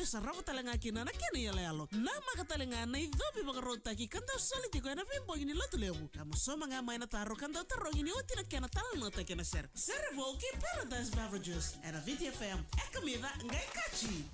bisa rawa talenga kina na kini yale alo. Nama katalenga na idhobi bagarota ki kanda soliti ko na vimbo ini lotu lewu. Kamu soma nga maina taro kanda taro ini oti na kena talana ta kena ser. Serevou ki Paradise Beverages era VTFM. É comida ngai kachi.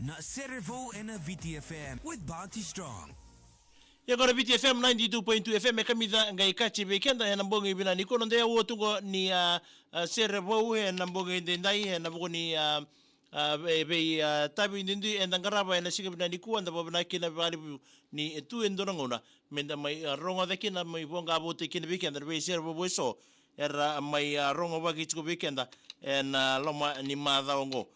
na Serevou and a VTFM with Bounty Strong. Agora VTFM 92.2 FM kamida ngai kachi bekenda ya nambonge ibina niko nonde ya wotungo ni Serevou ya nambonge ndai na bugoni tabi ndindi endangaraba na siga bina niku anda babana kina bali ni tu endorangona menda mai ronga daki na mai bonga bote kina bekenda be Serevou so era mai ronga bagi chuko bekenda na loma ni madha ongo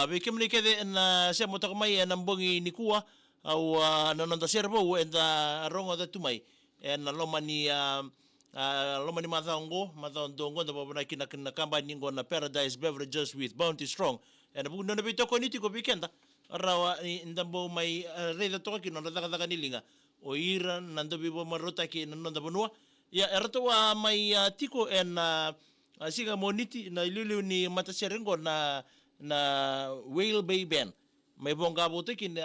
bekemni kede na semo takamai nambonge nikua au nanonda Serevou enda ronga da tumai na loma ni madhaongo ndongo nda babana kina kabani na Paradise Beverages with Bounty Strong and bu nona veitokoni tiko bekenda rawa ndambo mai reda toka kino daga nilinga o ira nando bibo marota ki nonda bonua ya erato wa mai tiko en siga moniti na lulu ni mataserengo na Whale Bay Band may bonga bote kin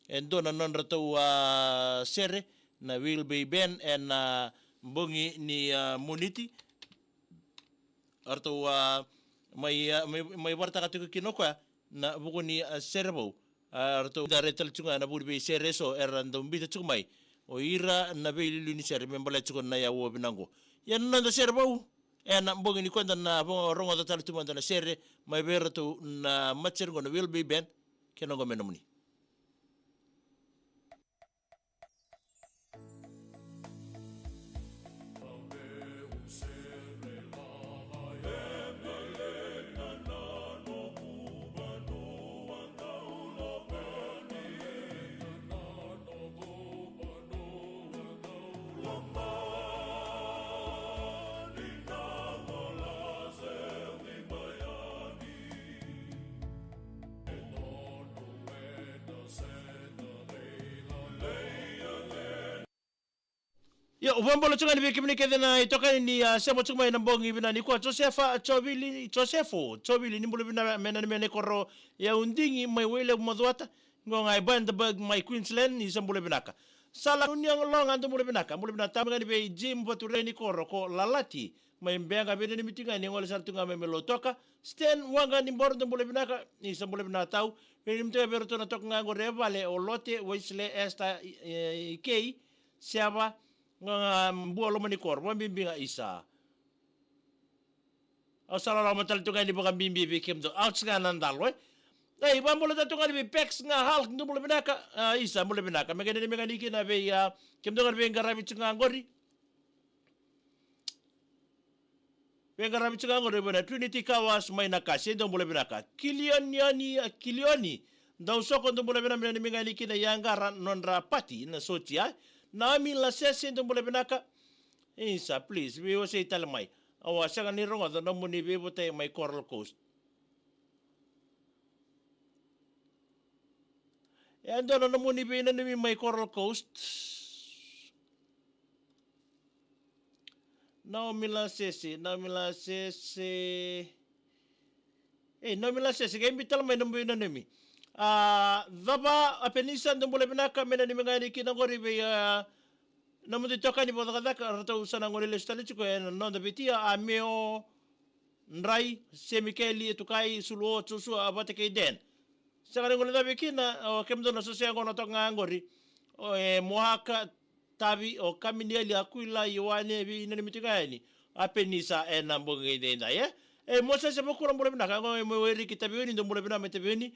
endo na non rato sere na Whale Bay Band and bongi ni moniti arto may warta katiko kinokwa na buko ni Serevou arto daretal chunga na burbe sere so erando mbita chumai o ira na veili ni sere membala tsuko na ya wo binango ya nanda Serevou na mbongi ni kwenda na rongo da tali tumanda na sere mai vera tu na matcher ngona will be ben kenongo menomuni. Ya ubambolo chunga ni bikimni kedena itoka ni semo chunga ina mbongi bina ni kwa Joseph ni mbulu bina mena ni mene koro ya undingi mai wele mwadwata ngonga Ibandaberg mai Queensland ni sambule binaka sala unyang long anto mbulu bina tamu ni be jim bature ni koro ko lalati mai mbenga bina ni mitinga ni ngole sartunga mai melotoka sten wanga ni mboro mbulu binaka ni sambule bina tau ni mtega beroto na toka ngango revale o lote weisle esta ikei siapa nga mbualo mani kor mo bimbinga isa asala la matal tunga ni baka bimbi bikim do outs nga nandalo ay bambolo ta tunga ni pex nga halk ndu bolo binaka isa bolo binaka megene ni megani kina be ya kim do garbe ngarabi tunga ngori be ngarabi tunga ngori bona Trinity kawas mai nakasi do bolo binaka kilioni ndaw soko ndo bolo binaka ni megani kina yangara nondra pati na sotia Nami la sesi ndo mbole binaka. Isa, please. We will say talamay. Awa, siya ni rongo. Ito na muni bibo tayo may Coral Coast. Yan doon na muni bibo na may Coral Coast. Naomi la sesi. Naomi la sesi. Kaya imbi talamay na muni na nami. Daba apenisa ndo mbole binaka mena ni mengani kinangori be namundi toka ni boda kadaka rato usana ngori lestali chiko no da bitia ameo ndrai semikeli etukai sulo tsusu abate ke den sagare ngoli da bekina o kemdo na sosia ngono to ngangori o mohaka tabi o kaminieli akuila yoane bi nani mitigani apenisa nambonge denda ye mosa se bokura mbole binaka ngo mo weri kitabioni ndo mbole binaka metabioni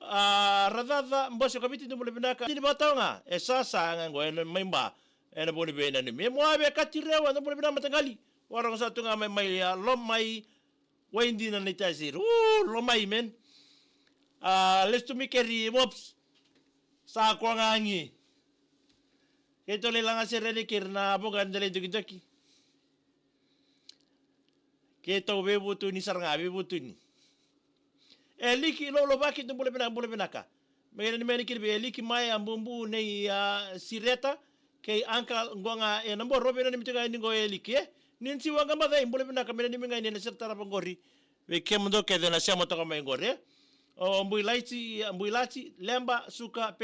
radada mbose kabiti ndo mbole binaka ni batonga sasa ngo memba ena boni bena ni mo abe katirewa ndo mbole binaka matangali warang sa tunga mai lomai waindi na nitazir lomai men let's to make mops sa ko ngangi ito le lang serene kirna bogan dele dugi keto bebutu ni saranga bebutu ni eliki lo bakit no bole binaka megene ni meni kirbe eliki mai ambumbu nei sireta kay angka ngonga nambo robe ni mitiga ni ngo eliki ninsi wanga madai bole binaka meni mengai ni sertara pangori we kemdo ke de na sema to mai ngore o mbuilaichi lemba suka